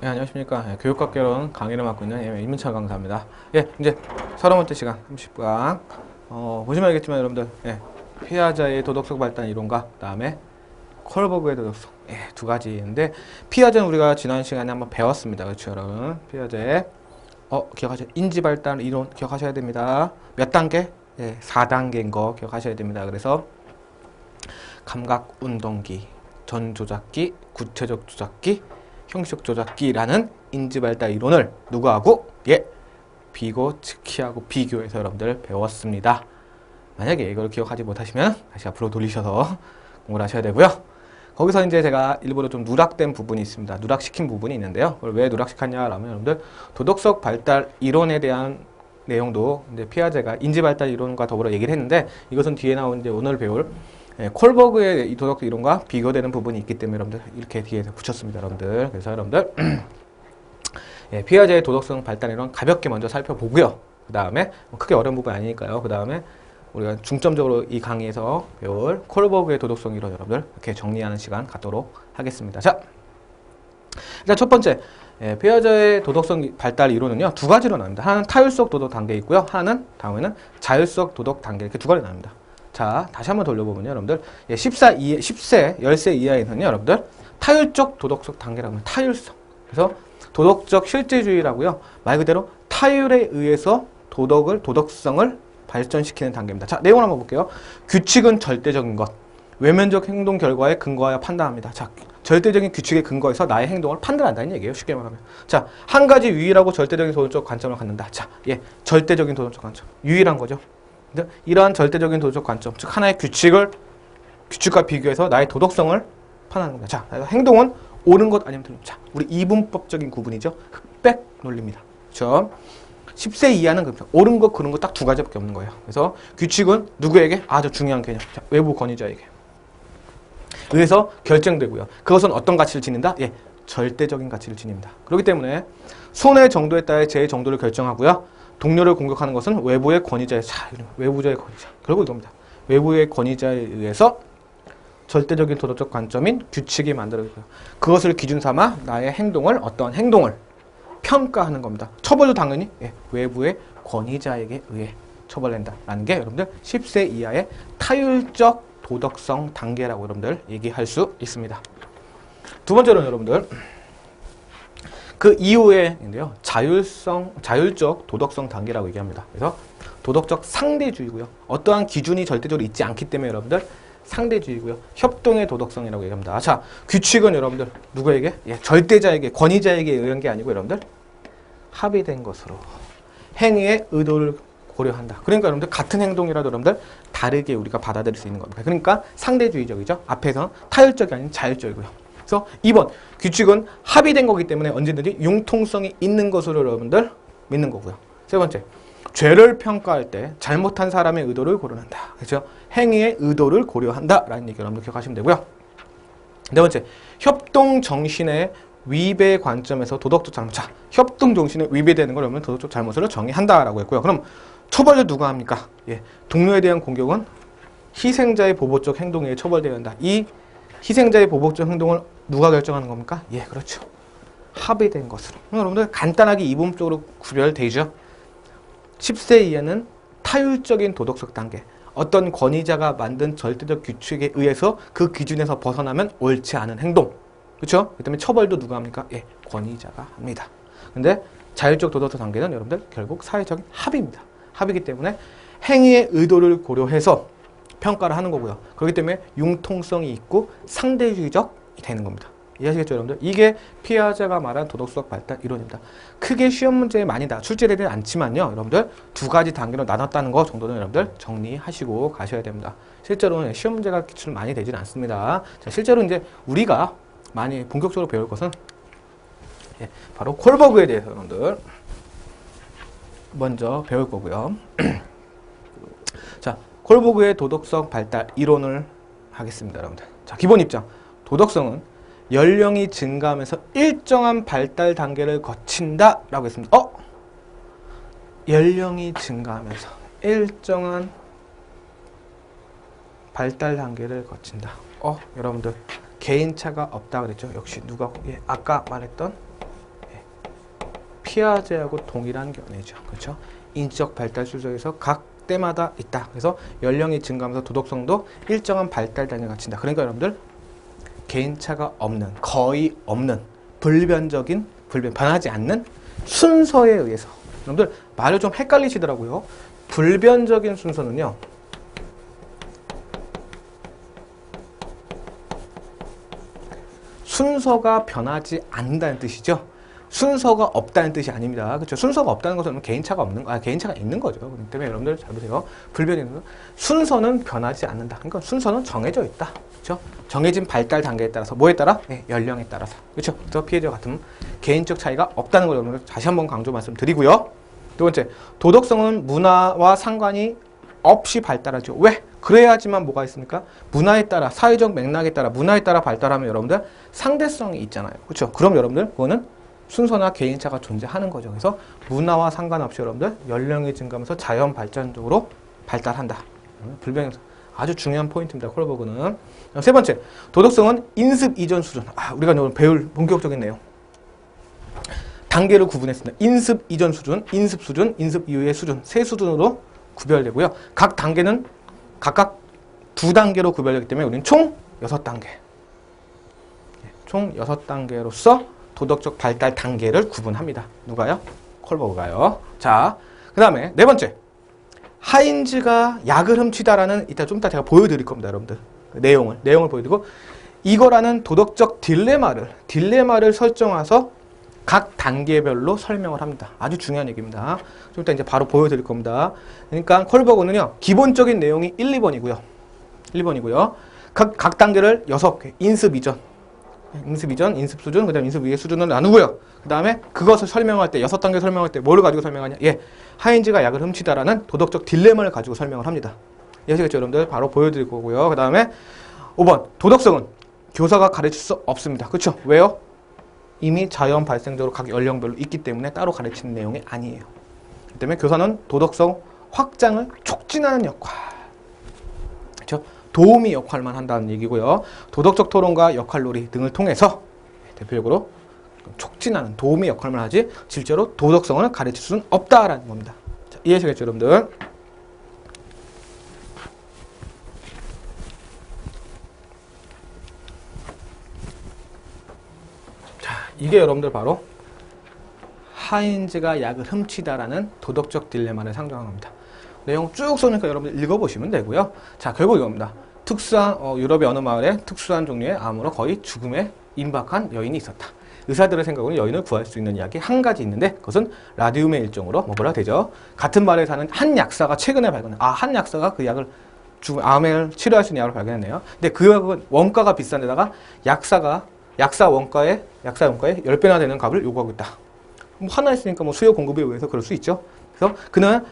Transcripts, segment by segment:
예, 안녕하십니까. 예, 교육학개론 강의를 맡고 있는 임문철 강사입니다. 예, 이제 30번째 시간 30강. 보시면 알겠지만 여러분들, 피아자의 도덕성 발달 이론과 그 다음에 콜버그의 도덕성, 두 가지인데, 피아자는 우리가 지난 시간에 한번 배웠습니다. 그렇죠, 여러분? 피아자의, 기억하셔야, 인지 발달 이론 기억하셔야 됩니다. 몇 단계? 4단계인 거 기억하셔야 됩니다. 그래서, 감각 운동기, 전 조작기, 구체적 조작기, 형식 조작기라는 인지 발달 이론을 누구하고? 비고츠키하고 비교해서 여러분들 배웠습니다. 만약에 이걸 기억하지 못하시면 다시 앞으로 돌리셔서 공부를 하셔야 되고요. 거기서 이제 제가 일부러 좀 누락된 부분이 있습니다. 누락시킨 부분이 있는데요. 그걸 왜 누락시켰냐라면 여러분들 도덕성 발달 이론에 대한 내용도 이제 피아제가 인지 발달 이론과 더불어 얘기를 했는데 이것은 뒤에 나온 이제 오늘 배울 콜버그의 이 도덕성 이론과 비교되는 부분이 있기 때문에 여러분들 이렇게 뒤에서 붙였습니다. 여러분들. 그래서 여러분들 피아제의 도덕성 발달 이론 가볍게 먼저 살펴보고요. 그 다음에 크게 어려운 부분이 아니니까요. 그 다음에 우리가 중점적으로 이 강의에서 배울 콜버그의 도덕성 이론 여러분들 이렇게 정리하는 시간 갖도록 하겠습니다. 자, 일단 첫 번째 피아제의 도덕성 발달 이론은요 두 가지로 나뉩니다. 하나는 타율성 도덕 단계 있고요. 하나는 다음에는 자율성 도덕 단계 이렇게 두 가지 나뉩니다. 자, 다시 한번 돌려보면요, 여러분들. 10세 이하에는요, 여러분들. 타율적 도덕적 단계라고 합니다. 타율성. 그래서 도덕적 실제주의라고요. 말 그대로 타율에 의해서 도덕성을 발전시키는 단계입니다. 자, 내용을 한번 볼게요. 규칙은 절대적인 것. 외면적 행동 결과에 근거하여 판단합니다. 자, 절대적인 규칙에 근거해서 나의 행동을 판단한다는 얘기예요. 쉽게 말하면. 자, 한 가지 유일하고 절대적인 도덕적 관점을 갖는다. 자, 절대적인 도덕적 관점. 유일한 거죠. 이러한 절대적인 도덕적 관점, 즉 하나의 규칙과 비교해서 나의 도덕성을 판단하는 겁니다. 자, 행동은 옳은 것 아니면 틀린 것. 자, 우리 이분법적인 구분이죠. 흑백 논리입니다. 그렇죠? 10세 이하는 그렇죠. 옳은 것, 그른 것 딱 두 가지밖에 없는 거예요. 그래서 규칙은 누구에게? 아주 중요한 개념. 자, 외부 권위자에게 의해서 결정되고요. 그것은 어떤 가치를 지닌다? 절대적인 가치를 지닙니다. 그렇기 때문에 손해 정도에 따라 제 정도를 결정하고요. 동료를 공격하는 것은 외부의 권위자의 외부자의 권위자. 결국 이겁니다. 외부의 권위자에 의해서 절대적인 도덕적 관점인 규칙이 만들어지고요. 그것을 기준 삼아 나의 행동을 어떠한 행동을 평가하는 겁니다. 처벌도 당연히 외부의 권위자에게 의해 처벌된다라는 게 여러분들 10세 이하의 타율적 도덕성 단계라고 여러분들 얘기할 수 있습니다. 두 번째로는 여러분들 그 이후에인데요. 자율적 도덕성 단계라고 얘기합니다. 그래서 도덕적 상대주의고요. 어떠한 기준이 절대적으로 있지 않기 때문에 여러분들 상대주의고요. 협동의 도덕성이라고 얘기합니다. 자, 규칙은 여러분들 누구에게? 절대자에게, 권위자에게 의한 게 아니고 여러분들 합의된 것으로 행위의 의도를 고려한다. 그러니까 여러분들 같은 행동이라도 여러분들 다르게 우리가 받아들일 수 있는 겁니다. 그러니까 상대주의적이죠. 앞에서는 타율적이 아닌 자율적이고요. 그래서 2번 규칙은 합의된 거기 때문에 언제든지 융통성이 있는 것으로 여러분들 믿는 거고요. 세 번째, 죄를 평가할 때 잘못한 사람의 의도를 고려한다. 그렇죠? 행위의 의도를 고려한다라는 얘기 여러분들 기억하시면 되고요. 네 번째, 협동 정신의 위배 관점에서 도덕적 잘못. 자, 협동 정신에 위배되는 걸 여러분 도덕적 잘못을 정의한다라고 했고요. 그럼 처벌도 누가 합니까? 동료에 대한 공격은 희생자의 보복적 행동에 의해 처벌되어야 한다. 이 희생자의 보복적 행동을 누가 결정하는 겁니까? 그렇죠. 합의된 것으로. 여러분들 간단하게 이분법적으로 구별되죠. 10세 이하는 타율적인 도덕적 단계. 어떤 권위자가 만든 절대적 규칙에 의해서 그 기준에서 벗어나면 옳지 않은 행동. 그렇죠? 그 때문에 처벌도 누가 합니까? 권위자가 합니다. 근데 자율적 도덕적 단계는 여러분들 결국 사회적인 합의입니다. 합의이기 때문에 행위의 의도를 고려해서 평가를 하는 거고요. 그렇기 때문에 융통성이 있고 상대주의적이 되는 겁니다. 이해하시겠죠, 여러분들? 이게 피아제가 말한 도덕성 발달 이론입니다. 크게 시험 문제에 많이 출제되지 않지만요, 여러분들 두 가지 단계로 나눴다는 거 정도는 여러분들 정리하시고 가셔야 됩니다. 실제로는 시험 문제가 기출 많이 되지는 않습니다. 자, 실제로 이제 우리가 많이 본격적으로 배울 것은 바로 콜버그에 대해서 여러분들 먼저 배울 거고요. 자, 콜버그의 도덕성 발달 이론을 하겠습니다, 여러분들. 자, 기본 입장. 도덕성은 연령이 증가하면서 일정한 발달 단계를 거친다라고 했습니다. 연령이 증가하면서 일정한 발달 단계를 거친다. 여러분들 개인차가 없다 그랬죠? 역시 누가 아까 말했던 피아제하고 동일한 견해죠. 그렇죠? 인지적 발달 수준에서 각 때마다 있다. 그래서 연령이 증가하면서 도덕성도 일정한 발달 단계를 갖춘다. 그러니까 여러분들 개인차가 없는, 거의 없는 변하지 않는 순서에 의해서 여러분들 말을 좀 헷갈리시더라고요. 불변적인 순서는요. 순서가 변하지 않는다는 뜻이죠. 순서가 없다는 뜻이 아닙니다. 그렇죠? 순서가 없다는 것은 개인차가 개인차가 있는 거죠. 그렇기 때문에 여러분들 잘 보세요. 불변이는 순서는 변하지 않는다. 그러니까 순서는 정해져 있다. 그렇죠? 정해진 발달 단계에 따라서 뭐에 따라? 네, 연령에 따라서. 그렇죠? 그래서 피해자와 같은 개인적 차이가 없다는 걸 여러분들 다시 한번 강조 말씀드리고요. 두 번째, 도덕성은 문화와 상관이 없이 발달하죠. 왜? 그래야지만 뭐가 있습니까? 문화에 따라, 사회적 맥락에 따라, 문화에 따라 발달하면 여러분들 상대성이 있잖아요. 그렇죠? 그럼 여러분들 그거는 순서나 개인차가 존재하는 거죠. 그래서 문화와 상관없이 여러분들 연령이 증가하면서 자연 발전적으로 발달한다. 불변형성 아주 중요한 포인트입니다. 콜버그는. 세 번째, 도덕성은 인습 이전 수준. 우리가 오늘 배울 본격적인 내용. 단계를 구분했습니다. 인습 이전 수준, 인습 수준, 인습 이후의 수준, 세 수준으로 구별되고요. 각 단계는 각각 2단계로 구별되기 때문에 우리는 총 6단계. 총 6단계로서 도덕적 발달 단계를 구분합니다. 누가요? 콜버그가요. 자, 그 다음에 네 번째. 하인즈가 약을 훔치다라는 이따 좀 이따 제가 보여드릴 겁니다. 여러분들. 내용을 보여드리고 이거라는 도덕적 딜레마를 설정해서 각 단계별로 설명을 합니다. 아주 중요한 얘기입니다. 좀 이따 이제 바로 보여드릴 겁니다. 그러니까 콜버그는요. 기본적인 내용이 1, 2번이고요. 1번이고요. 각 단계를 6개. 인습 이전, 인습 수준, 그 다음에 인습 위의 수준을 나누고요. 그 다음에 그것을 설명할 때, 6단계 설명할 때 뭘 가지고 설명하냐? 하인즈가 약을 훔치다라는 도덕적 딜레마를 가지고 설명을 합니다. 이해하시겠죠, 여러분들? 바로 보여드릴 거고요. 그 다음에 5번, 도덕성은 교사가 가르칠 수 없습니다. 그렇죠? 왜요? 이미 자연 발생적으로 각 연령별로 있기 때문에 따로 가르치는 내용이 아니에요. 그렇기 때문에 교사는 도덕성 확장을 촉진하는 역할, 그렇죠? 도우미 역할만 한다는 얘기고요. 도덕적 토론과 역할놀이 등을 통해서 대표적으로 촉진하는 도우미 역할만 하지 실제로 도덕성을 가르칠 수는 없다라는 겁니다. 자, 이해하시겠죠, 여러분들? 자, 이게 여러분들 바로 하인즈가 약을 훔치다라는 도덕적 딜레마를 상정한 겁니다. 내용 쭉 써니까 여러분들 읽어보시면 되고요. 자, 결국 이겁니다. 특수한 유럽의 어느 마을에 특수한 종류의 암으로 거의 죽음에 임박한 여인이 있었다. 의사들의 생각으로는 여인을 구할 수 있는 약이 한 가지 있는데 그것은 라디움의 일종으로 뭐라 되죠? 같은 마을에 사는 한 약사가 최근에 발견한 한 약사가 그 약을 암을 치료할 수 있는 약을 발견했네요. 근데 그 약은 원가가 비싼 데다가 약사 원가의 10배나 되는 값을 요구하고 있다. 하나 있으니까 수요 공급에 의해서 그럴 수 있죠. 그래서 그는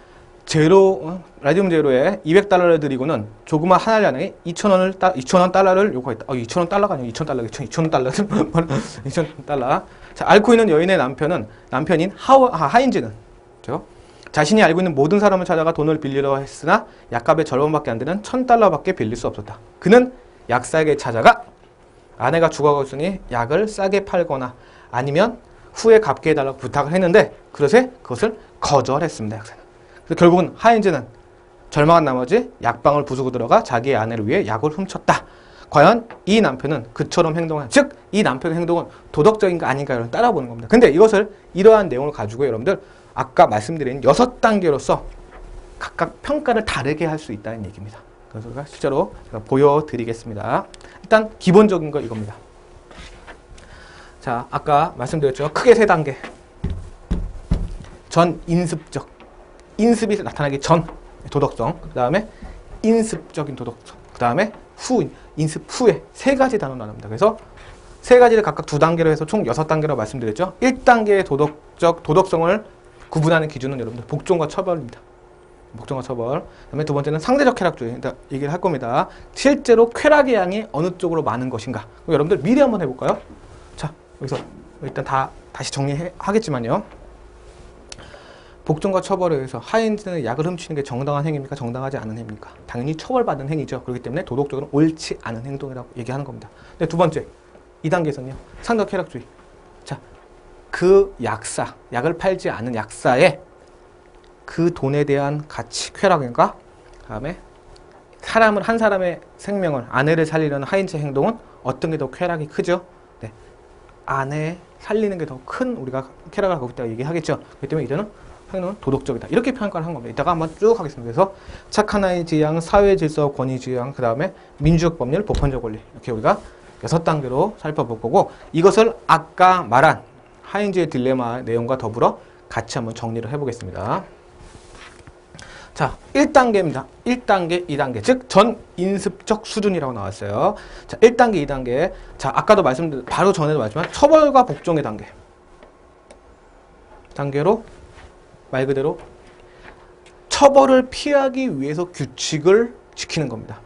라디움 제로에 $200를 드리고는 조그만 한 알량에 2,000원 달러를 요구했다. 2,000원 달러가 아니고 2,000달러. 2,000달러. 자, 앓고 있는 여인의 남편인 하인즈는, 그렇죠? 자신이 알고 있는 모든 사람을 찾아가 돈을 빌리려 했으나 약값의 절반밖에 안 되는 1,000달러밖에 빌릴 수 없었다. 그는 약사에게 찾아가 아내가 죽어갔으니 약을 싸게 팔거나 아니면 후에 갚게 해달라고 부탁을 했는데 그것을 거절했습니다. 약사는. 결국은 하인즈는 절망한 나머지 약방을 부수고 들어가 자기의 아내를 위해 약을 훔쳤다. 과연 이 남편은 그처럼 즉 이 남편의 행동은 도덕적인가 아닌가를 따라보는 겁니다. 근데 이러한 내용을 가지고 여러분들 아까 말씀드린 6단계로서 각각 평가를 다르게 할 수 있다는 얘기입니다. 그래서 실제로 제가 보여드리겠습니다. 일단 기본적인 거 이겁니다. 자, 아까 말씀드렸죠. 크게 3단계. 전 인습이 나타나기 전 도덕성, 그 다음에 인습적인 도덕성, 그 다음에 인습 후에 3가지 단어로 나눕니다. 그래서 3가지를 각각 2단계로 해서 총 6단계로 말씀드렸죠. 1단계의 도덕성을 구분하는 기준은 여러분들 복종과 처벌입니다. 복종과 처벌. 그 다음에 두 번째는 상대적 쾌락주의. 얘기를 할 겁니다. 실제로 쾌락의 양이 어느 쪽으로 많은 것인가. 그럼 여러분들 미리 한번 해볼까요? 자, 여기서 일단 다시 정리하겠지만요. 복종과 처벌에 의해서 하인즈는 약을 훔치는 게 정당한 행위입니까? 정당하지 않은 행위입니까? 당연히 처벌받는 행위죠. 그렇기 때문에 도덕적으로 옳지 않은 행동이라고 얘기하는 겁니다. 근데 두 번째, 2단계에서는요. 상대적 쾌락주의. 자, 그 약사, 약을 팔지 않은 약사의 그 돈에 대한 가치, 쾌락인가? 다음에 사람을, 한 사람의 생명을, 아내를 살리려는 하인의 행동은 어떤 게 더 쾌락이 크죠? 네. 아내 살리는 게 더 큰 우리가 쾌락을 갖고 있다고 얘기하겠죠. 그렇기 때문에 이제는 행동은 도덕적이다. 이렇게 평가를 한 겁니다. 이따가 한번 쭉 하겠습니다. 그래서 착한 아이 지향, 사회 질서, 권위 지향, 그 다음에 민주적 법률, 보편적 권리. 이렇게 우리가 6단계로 살펴볼 거고, 이것을 아까 말한 하인즈의 딜레마 내용과 더불어 같이 한번 정리를 해보겠습니다. 자, 1단계입니다. 1단계, 2단계. 즉, 전 인습적 수준이라고 나왔어요. 자, 1단계, 2단계. 자, 아까도 말씀드린, 바로 전에도 말했지만, 처벌과 복종의 단계. 단계로, 말 그대로, 처벌을 피하기 위해서 규칙을 지키는 겁니다.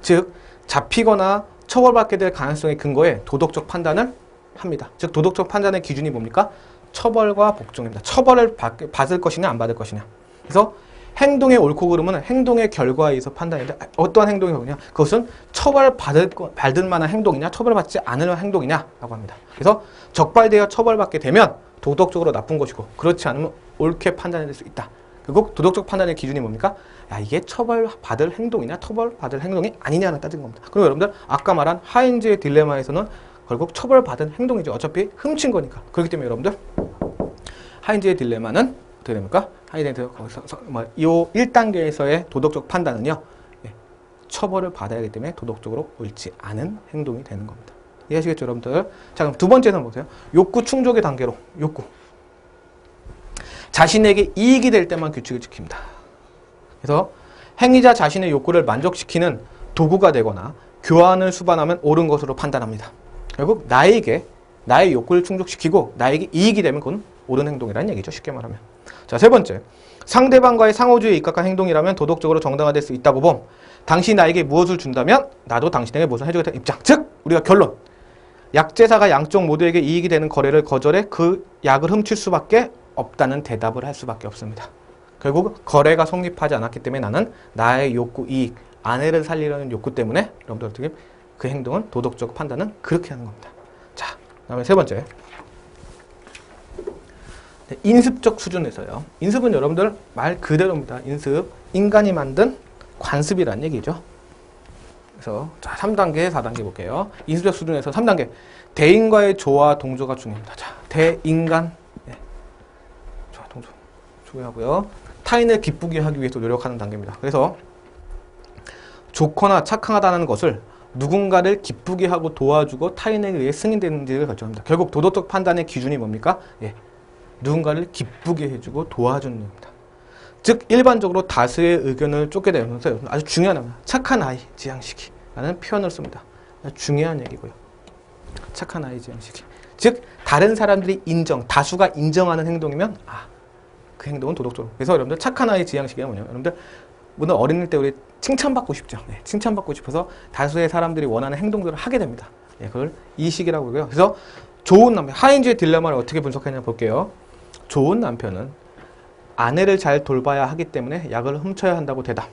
즉, 잡히거나 처벌받게 될 가능성의 근거에 도덕적 판단을 합니다. 즉, 도덕적 판단의 기준이 뭡니까? 처벌과 복종입니다. 처벌을 받을 것이냐, 안 받을 것이냐. 그래서, 행동의 옳고 그름은 행동의 결과에 의해서 판단인데 어떠한 행동이 오냐? 그것은 처벌받을 만한 행동이냐 처벌받지 않을 행동이냐라고 합니다. 그래서 적발되어 처벌받게 되면 도덕적으로 나쁜 것이고 그렇지 않으면 옳게 판단될 수 있다. 그리고 도덕적 판단의 기준이 뭡니까? 야, 이게 처벌받을 행동이냐 처벌받을 행동이 아니냐를 따진 겁니다. 그럼 여러분들 아까 말한 하인즈의 딜레마에서는 결국 처벌받은 행동이죠. 어차피 훔친 거니까. 그렇기 때문에 여러분들 하인즈의 딜레마는 어떻게 됩니까? 하이덴트 거기서 이 1단계에서의 도덕적 판단은요, 예, 처벌을 받아야 하기 때문에 도덕적으로 옳지 않은 행동이 되는 겁니다. 이해하시겠죠, 여러분들? 자, 그럼 두 번째는 보세요. 욕구 충족의 단계로 욕구. 자신에게 이익이 될 때만 규칙을 지킵니다. 그래서 행위자 자신의 욕구를 만족시키는 도구가 되거나 교환을 수반하면 옳은 것으로 판단합니다. 결국 나의 욕구를 충족시키고 나에게 이익이 되면 그건 옳은 행동이라는 얘기죠. 쉽게 말하면. 자, 세 번째. 상대방과의 상호주의에 입각한 행동이라면 도덕적으로 정당화될 수 있다고 봄. 당신이 나에게 무엇을 준다면 나도 당신에게 무엇을 해주겠다는 입장. 즉, 우리가 결론. 약제사가 양쪽 모두에게 이익이 되는 거래를 거절해 그 약을 훔칠 수밖에 없다는 대답을 할 수밖에 없습니다. 결국 거래가 성립하지 않았기 때문에 나는 나의 욕구, 이익, 아내를 살리려는 욕구 때문에 여러분들 어떻게 그 행동은 도덕적 판단은 그렇게 하는 겁니다. 자, 그 다음에 세 번째. 인습적 수준에서요. 인습은 여러분들 말 그대로입니다. 인습, 인간이 만든 관습이라는 얘기죠. 그래서 자, 3단계, 4단계 볼게요. 인습적 수준에서 3단계. 대인과의 조화, 동조가 중요합니다. 자, 대인간, 네. 조화, 동조 중요하고요. 타인을 기쁘게 하기 위해서 노력하는 단계입니다. 그래서 좋거나 착하다는 것을 누군가를 기쁘게 하고 도와주고 타인에 의해 승인되는지를 결정합니다. 결국 도덕적 판단의 기준이 뭡니까? 예. 누군가를 기쁘게 해주고 도와주는 겁니다. 즉 일반적으로 다수의 의견을 쫓게 되면서 아주 중요한 겁니다. 착한 아이 지향시키라는 표현을 씁니다. 중요한 얘기고요. 착한 아이 지향시키. 즉 다른 사람들이 다수가 인정하는 행동이면 그 행동은 도덕적으로. 그래서 여러분들 착한 아이 지향시키가 뭐냐면 여러분들 물론 어린일 때 우리 칭찬받고 싶죠. 네, 칭찬받고 싶어서 다수의 사람들이 원하는 행동들을 하게 됩니다. 네, 그걸 이식이라고 그러고요. 그래서 좋은 남편, 하인즈의 딜레마를 어떻게 분석했냐 볼게요. 좋은 남편은 아내를 잘 돌봐야 하기 때문에 약을 훔쳐야 한다고 대답.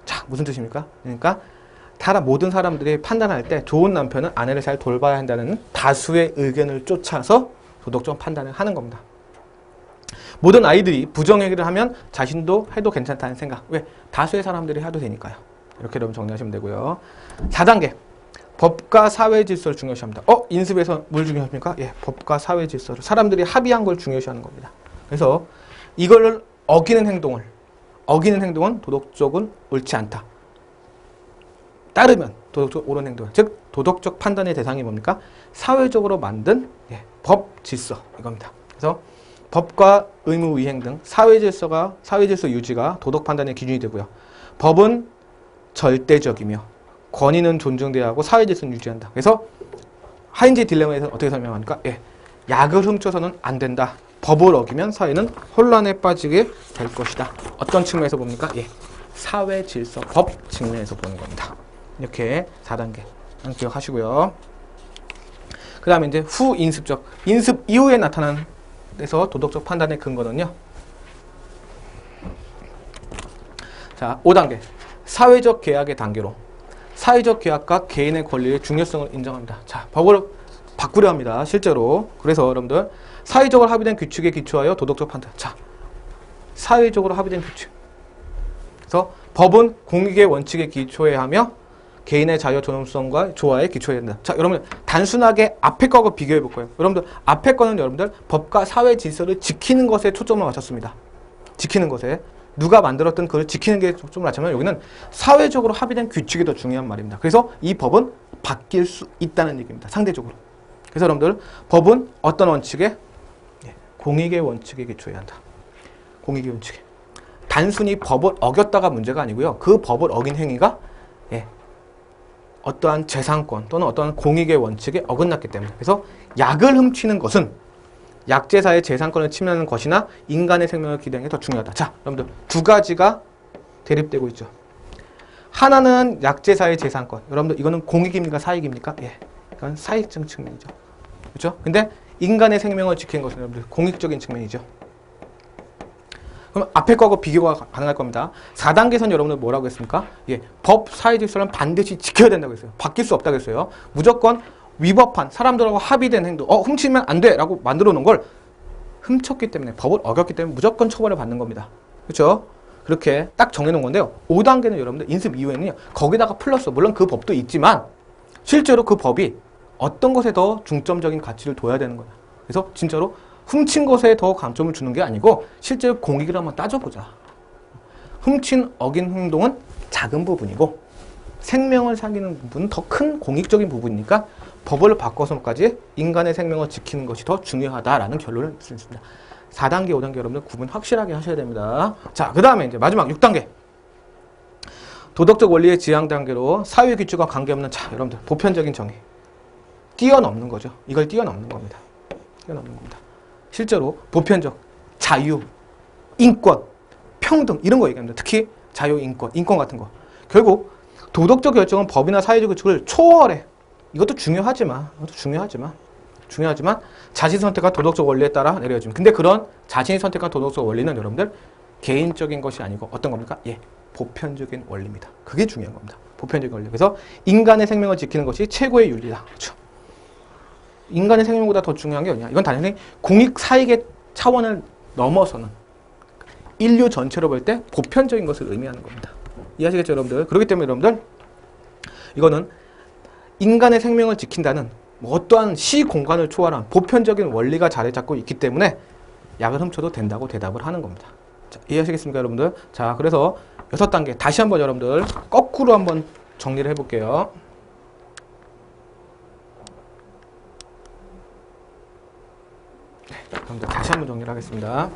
자, 무슨 뜻입니까? 그러니까 모든 사람들이 판단할 때 좋은 남편은 아내를 잘 돌봐야 한다는 다수의 의견을 쫓아서 도덕적 판단을 하는 겁니다. 모든 아이들이 부정행위를 하면 자신도 해도 괜찮다는 생각. 왜? 다수의 사람들이 해도 되니까요. 이렇게 여러분 정리하시면 되고요. 4단계. 법과 사회 질서를 중요시합니다. 인습에서 뭘 중요합니까? 예, 법과 사회 질서를. 사람들이 합의한 걸 중요시하는 겁니다. 그래서 이걸 어기는 행동은 도덕적은 옳지 않다. 따르면 도덕적 옳은 행동. 즉 도덕적 판단의 대상이 뭡니까? 사회적으로 만든 법 질서 이겁니다. 그래서 법과 의무 이행 등 사회 질서 유지가 도덕 판단의 기준이 되고요. 법은 절대적이며 권위는 존중돼야 하고 사회 질서는 유지한다. 그래서 하인즈의 딜레마에서 어떻게 설명합니까? 약을 훔쳐서는 안 된다. 법을 어기면 사회는 혼란에 빠지게 될 것이다. 어떤 측면에서 봅니까? 사회 질서, 법 측면에서 보는 겁니다. 이렇게 4단계 기억하시고요. 그 다음에 이제 후인습적, 인습 이후에 나타난 데서 도덕적 판단의 근거는요. 자, 5단계 사회적 계약의 단계로 사회적 계약과 개인의 권리의 중요성을 인정합니다. 자, 법을 바꾸려 합니다. 실제로. 그래서 여러분들 사회적으로 합의된 규칙에 기초하여 도덕적 판단. 자, 사회적으로 합의된 규칙. 그래서 법은 공익의 원칙에 기초해야 하며 개인의 자유 존엄성과 조화에 기초해야 된다. 자, 여러분들 단순하게 앞에 거하고 비교해 볼 거예요. 여러분들 앞에 거는 여러분들 법과 사회 질서를 지키는 것에 초점을 맞췄습니다. 지키는 것에. 누가 만들었든 그걸 지키는 게 초점을 맞추면 여기는 사회적으로 합의된 규칙이 더 중요한 말입니다. 그래서 이 법은 바뀔 수 있다는 얘기입니다. 상대적으로. 그래서 여러분들 법은 어떤 원칙에? 공익의 원칙에 기초해야 한다. 공익의 원칙에. 단순히 법을 어겼다가 문제가 아니고요. 그 법을 어긴 행위가 어떠한 재산권 또는 어떠한 공익의 원칙에 어긋났기 때문에. 그래서 약을 훔치는 것은 약제사의 재산권을 침해하는 것이나 인간의 생명을 기대하는 게 더 중요하다. 자, 여러분들 두 가지가 대립되고 있죠. 하나는 약제사의 재산권. 여러분들 이거는 공익입니까? 사익입니까? 이건 사익적 측면이죠. 그렇죠? 근데 인간의 생명을 지키는 것은 여러분들 공익적인 측면이죠. 그럼 앞에 거하고 비교가 가능할 겁니다. 4단계선 여러분들 뭐라고 했습니까? 법, 사회 질서는 반드시 지켜야 된다고 했어요. 바뀔 수 없다고 했어요. 무조건 위법한 사람들하고 합의된 행동, 훔치면 안 돼! 라고 만들어 놓은 걸 훔쳤기 때문에, 법을 어겼기 때문에 무조건 처벌을 받는 겁니다. 그렇죠? 그렇게 딱 정해놓은 건데요. 5단계는 여러분들 인습 이후에는요. 거기다가 플러스, 물론 그 법도 있지만 실제로 그 법이 어떤 것에 더 중점적인 가치를 둬야 되는 거야. 그래서 진짜로 훔친 것에 더 강점을 주는 게 아니고 실제로 공익을 한번 따져보자. 훔친, 어긴 행동은 작은 부분이고 생명을 살리는 부분은 더 큰 공익적인 부분이니까 법을 바꿔서까지 인간의 생명을 지키는 것이 더 중요하다라는 결론을 낼 수 있습니다. 4단계, 5단계 여러분들 구분 확실하게 하셔야 됩니다. 자, 그 다음에 이제 마지막 6단계. 도덕적 원리의 지향 단계로 사회 규칙과 관계없는, 자, 여러분들 보편적인 정의. 뛰어넘는 거죠. 이걸 뛰어넘는 겁니다. 뛰어넘는 겁니다. 실제로 보편적, 자유, 인권, 평등 이런 거 얘기합니다. 특히 자유, 인권 같은 거. 결국 도덕적 결정은 법이나 사회적 규칙을 초월해. 이것도 중요하지만 자신 선택과 도덕적 원리에 따라 내려집니다. 근데 그런 자신이 선택한 도덕적 원리는 여러분들 개인적인 것이 아니고 어떤 겁니까? 보편적인 원리입니다. 그게 중요한 겁니다. 보편적인 원리. 그래서 인간의 생명을 지키는 것이 최고의 윤리다. 그렇죠? 인간의 생명보다 더 중요한 게 뭐냐? 이건 당연히 공익 사익의 차원을 넘어서는 인류 전체로 볼 때 보편적인 것을 의미하는 겁니다. 이해하시겠죠, 여러분들? 그렇기 때문에 여러분들 이거는 인간의 생명을 지킨다는 어떠한 시공간을 초월한 보편적인 원리가 자리 잡고 있기 때문에 약을 훔쳐도 된다고 대답을 하는 겁니다. 자, 이해하시겠습니까, 여러분들? 자, 그래서 6단계 다시 한번 여러분들 거꾸로 한번 정리를 해볼게요. 여러분들 다시 한번 정리를 하겠습니다.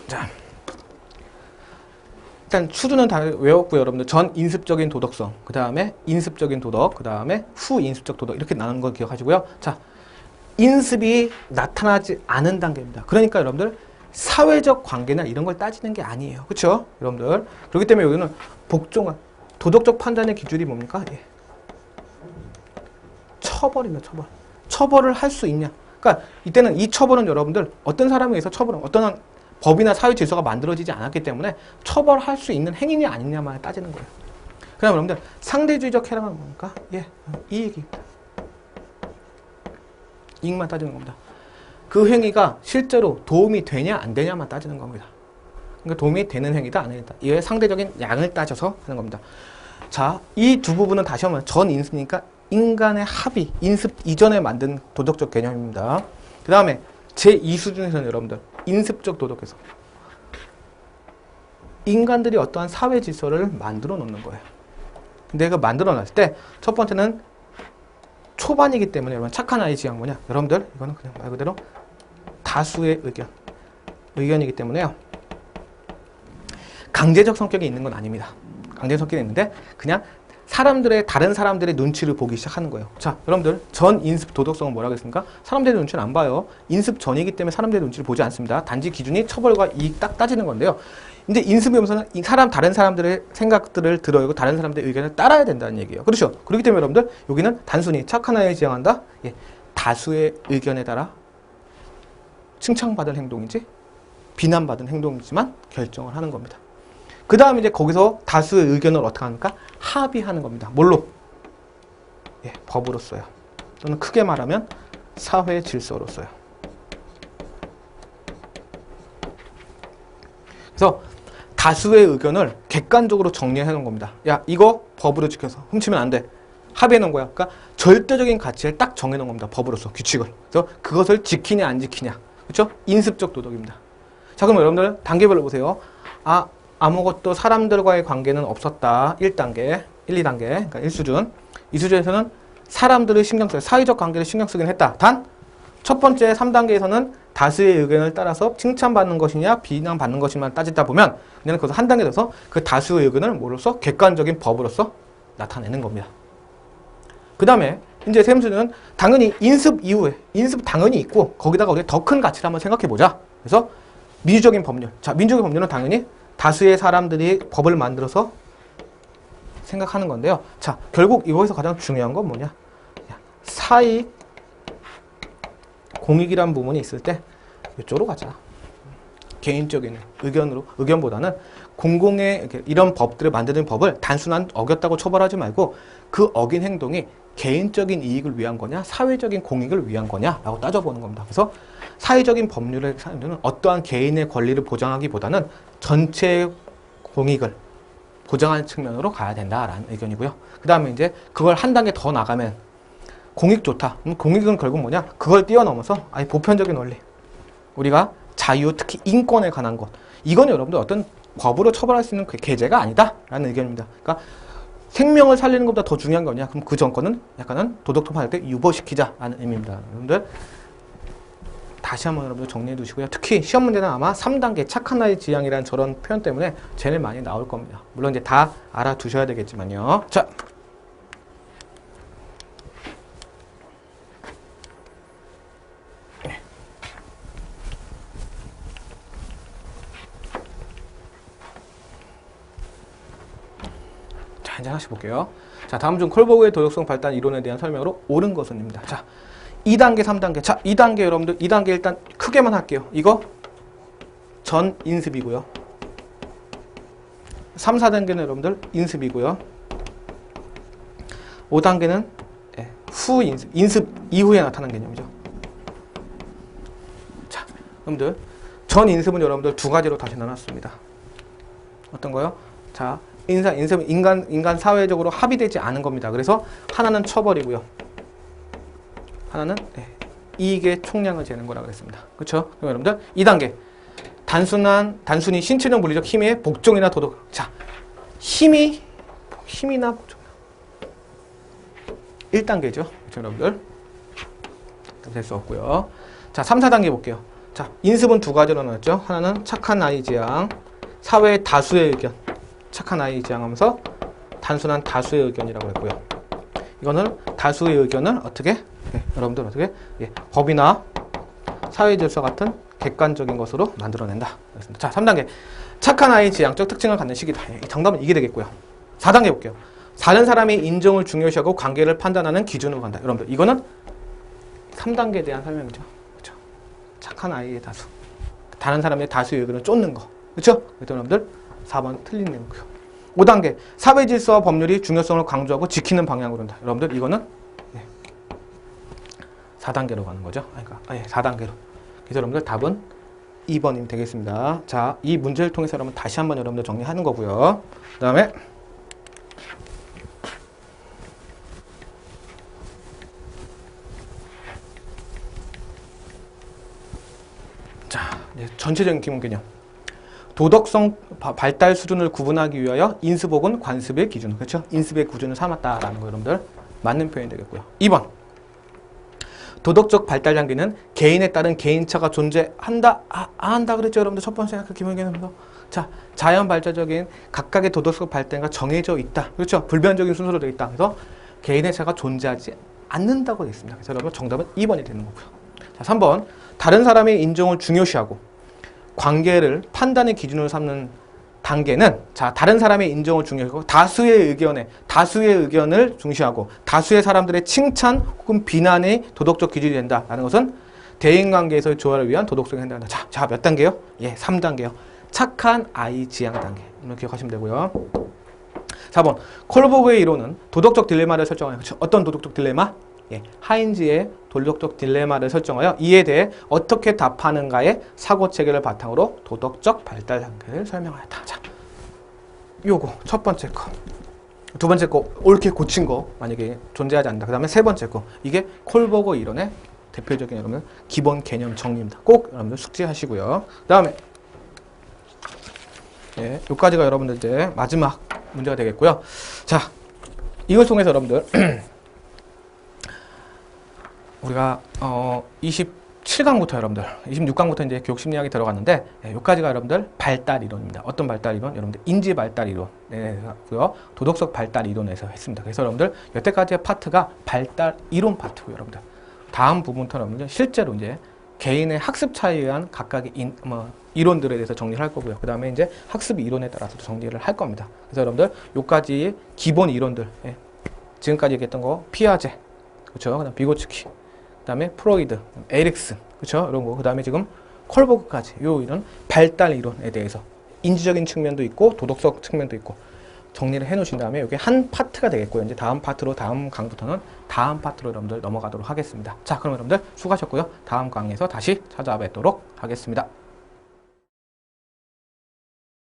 자, 일단 추두는 다 외웠고요. 여러분들 전 인습적인 도덕성, 그 다음에 인습적인 도덕, 그 다음에 후인습적 도덕 이렇게 나누는 거 기억하시고요. 자, 인습이 나타나지 않은 단계입니다. 그러니까 여러분들 사회적 관계나 이런 걸 따지는 게 아니에요. 그렇죠? 여러분들. 그렇기 때문에 여기는 복종한 도덕적 판단의 기준이 뭡니까? 처벌입니다. 처벌을 할 수 있냐? 그러니까 이때는 이 처벌은 여러분들 어떤 사람에 의해서 처벌은 어떤 법이나 사회 질서가 만들어지지 않았기 때문에 처벌할 수 있는 행위냐 아니냐만 따지는 거예요. 그다음 여러분들 상대주의적 해랑은 뭡니까? 이익입니다. 이익만 따지는 겁니다. 그 행위가 실제로 도움이 되냐 안 되냐만 따지는 겁니다. 그러니까 도움이 되는 행위다 안 되다. 이에 상대적인 양을 따져서 하는 겁니다. 자, 이 두 부분은 다시 한번 전 인습이니까 인간의 합의, 인습 이전에 만든 도덕적 개념입니다. 그 다음에 제2수준에서는 여러분들 인습적 도덕에서 인간들이 어떠한 사회 질서를 만들어 놓는 거예요. 근데 그 만들어 놨을 때 첫 번째는 초반이기 때문에 여러분 착한 아이 지향 뭐냐? 여러분들 이거는 그냥 말 그대로 다수의 의견이기 때문에요. 강제적 성격이 있는 건 아닙니다. 강제적 성격이 있는데 그냥 다른 사람들의 눈치를 보기 시작하는 거예요. 자, 여러분들 전 인습 도덕성은 뭐라고 했습니까? 사람들의 눈치는 안 봐요. 인습 전이기 때문에 사람들의 눈치를 보지 않습니다. 단지 기준이 처벌과 이익 딱 따지는 건데요. 근데 인습이면서는 다른 사람들의 생각들을 들어야 하고 다른 사람들의 의견을 따라야 된다는 얘기예요. 그렇죠? 그렇기 때문에 여러분들 여기는 단순히 착한 아이에 지향한다. 다수의 의견에 따라 칭찬받은 행동인지 비난받은 행동이지만 결정을 하는 겁니다. 그 다음에 이제 거기서 다수의 의견을 어떻게 합니까? 합의하는 겁니다. 뭘로? 예, 법으로써요. 또는 크게 말하면 사회 질서로써요. 그래서 다수의 의견을 객관적으로 정리해 놓은 겁니다. 야, 이거 법으로 지켜서 훔치면 안 돼. 합의해 놓은 거야. 그러니까 절대적인 가치를 딱 정해 놓은 겁니다. 법으로서 규칙을. 그래서 그것을 지키냐 안 지키냐. 그렇죠? 인습적 도덕입니다. 자, 그럼 여러분들 단계별로 보세요. 아무것도 사람들과의 관계는 없었다. 1단계, 1, 2단계. 그러니까 1수준. 2수준에서는 사람들을 신경 써요. 사회적 관계를 신경 쓰긴 했다. 단 첫 번째 3단계에서는 다수의 의견을 따라서 칭찬받는 것이냐 비난받는 것이냐 따지다 보면 그냥 그것을 한 단계 더서 그 다수의 의견을 뭐로써? 객관적인 법으로서 나타내는 겁니다. 그 다음에 이제 셈수는 당연히 인습 이후에 인습 당연히 있고 거기다가 우리가 더 큰 가치를 한번 생각해 보자. 그래서 민주적인 법률. 자, 민주적인 법률은 당연히 다수의 사람들이 법을 만들어서 생각하는 건데요. 자, 결국 이거에서 가장 중요한 건 뭐냐? 사익 공익이란 부분이 있을 때 이쪽으로 가자. 개인적인 의견보다는 공공의 이런 법들을 만드는 법을 단순한 어겼다고 처벌하지 말고 그 어긴 행동이 개인적인 이익을 위한 거냐, 사회적인 공익을 위한 거냐라고 따져보는 겁니다. 그래서 사회적인 법률의 사유는 어떠한 개인의 권리를 보장하기보다는 전체 공익을 보장하는 측면으로 가야 된다라는 의견이고요. 그 다음에 이제 그걸 한 단계 더 나가면 공익 좋다. 공익은 결국 뭐냐? 그걸 뛰어넘어서 아예 보편적인 원리. 우리가 자유, 특히 인권에 관한 것. 이건 여러분들 어떤 법으로 처벌할 수 있는 계제가 아니다라는 의견입니다. 그러니까 생명을 살리는 것보다 더 중요한 거냐? 그럼 그 정권은 약간은 도덕통합할 때 유보시키자라는 의미입니다. 여러분들 다시 한번 여러분들 정리해 두시고요. 특히 시험 문제는 아마 3단계 착한 아이 지향이라는 저런 표현 때문에 제일 많이 나올 겁니다. 물론 이제 다 알아두셔야 되겠지만요. 자. 이제 하나씩 볼게요. 자, 다음 중 콜버그의 도덕성 발달 이론에 대한 설명으로 옳은 것은입니다. 자, 2단계, 3단계. 자, 2단계 여러분들 2단계 일단 크게만 할게요. 이거 전 인습이고요. 3, 4단계는 여러분들 인습이고요. 5단계는 후 인습, 인습 이후에 나타난 개념이죠. 자, 여러분들 전 인습은 여러분들 두 가지로 다시 나눴습니다. 어떤 거요? 자, 인습은 인간 사회적으로 합의되지 않은 겁니다. 그래서 하나는 처벌이고요. 하나는 이익의 총량을 재는 거라고 했습니다. 그렇죠? 그럼 여러분들 2단계 단순히 신체적 물리적 힘의 복종이나 도덕. 자, 힘이나 복종. 1단계죠. 그렇죠, 여러분들? 될 수 없고요. 자, 3, 4단계 볼게요. 자, 인습은 두 가지로 나눴죠. 하나는 착한 아이 지향, 사회의 다수의 의견. 착한 아이 지향하면서 단순한 다수의 의견이라고 했고요. 이거는 다수의 의견을 어떻게? 여러분들 어떻게? 법이나 사회 질서 같은 객관적인 것으로 만들어낸다. 자, 3단계. 착한 아이 지향적 특징을 갖는 시기다. 정답은 이게 되겠고요. 4단계 볼게요. 다른 사람의 인정을 중요시하고 관계를 판단하는 기준으로 간다. 여러분들 이거는 3단계에 대한 설명이죠. 그렇죠? 착한 아이의 다수. 다른 사람의 다수의 의견을 쫓는 거. 그렇죠? 그래서 여러분들 4번 틀린 내용이고요. 5단계. 사회 질서와 법률이 중요성을 강조하고 지키는 방향으로 한다. 여러분들 이거는 4단계로 가는 거죠. 그러니까 4단계로. 그래서 여러분들 답은 2번이 되겠습니다. 자, 이 문제를 통해서 여러분 다시 한번 여러분들 정리하는 거고요. 그 다음에 자, 이제 전체적인 기본 개념. 도덕성 발달 수준을 구분하기 위하여 인습 혹은 관습의 기준, 그렇죠? 인습의 기준을 삼았다라는 거 여러분들 맞는 표현이 되겠고요. 2번. 도덕적 발달 단계는 개인에 따른 개인차가 존재한다, 안 한다 그랬죠, 여러분들? 첫 번째 그 기본 개념에서. 자, 자연 발전적인 각각의 도덕적 발달가 정해져 있다. 그렇죠? 불변적인 순서로 되어 있다. 그래서 개인의 차가 존재하지 않는다고 되어 있습니다. 그래서 여러분 정답은 2번이 되는 거고요. 자, 3번. 다른 사람의 인정을 중요시하고 관계를 판단의 기준으로 삼는 단계는 자, 다른 사람의 인정을 중요하고 다수의 의견을 중시하고 다수의 사람들의 칭찬 혹은 비난의 도덕적 기준이 된다라는 것은 대인관계에서의 조화를 위한 도덕성이 된다. 자, 몇 단계요? 3단계요. 착한 아이 지향 단계. 이렇게 기억하시면 되고요. 4번. 콜버그의 이론은 도덕적 딜레마를 설정하여, 그렇죠? 어떤 도덕적 딜레마? 예, 하인즈의 도덕적 딜레마를 설정하여 이에 대해 어떻게 답하는가의 사고 체계를 바탕으로 도덕적 발달 단계를 설명하였다. 자, 요거 첫 번째 거. 두 번째 거, 옳게 고친 거 만약에 존재하지 않는다. 그 다음에 세 번째 거, 이게 콜버그 이론의 대표적인 여러분 기본 개념 정리입니다. 꼭 여러분들 숙지하시고요. 그 다음에 예, 요까지가 여러분들 이제 마지막 문제가 되겠고요. 자, 이걸 통해서 여러분들 우리가 27강부터 여러분들 26강부터 이제 교육심리학이 들어갔는데 예, 요까지가 여러분들 발달 이론입니다. 어떤 발달 이론? 여러분들 인지 발달 이론, 네, 도덕적 발달 이론에서 했습니다. 그래서 여러분들 여태까지의 파트가 발달 이론 파트고 여러분들 다음 부분부터 여러분들 실제로 이제 개인의 학습 차이에 의한 각각의 이론들에 대해서 정리를 할 거고요. 그 다음에 이제 학습 이론에 따라서 정리를 할 겁니다. 그래서 여러분들 요까지 기본 이론들, 예, 지금까지 얘기했던 거 피아제, 그렇죠? 그다음 비고츠키, 그다음에 프로이드, 에릭슨, 그렇죠? 이런 거. 그다음에 지금 콜버그까지 요 이런 발달 이론에 대해서 인지적인 측면도 있고 도덕적 측면도 있고 정리를 해 놓으신 다음에 이게 한 파트가 되겠고요. 이제 다음 파트로 다음 강부터는 다음 파트로 여러분들 넘어가도록 하겠습니다. 자, 그럼 여러분들 수고하셨고요. 다음 강에서 다시 찾아뵙도록 하겠습니다.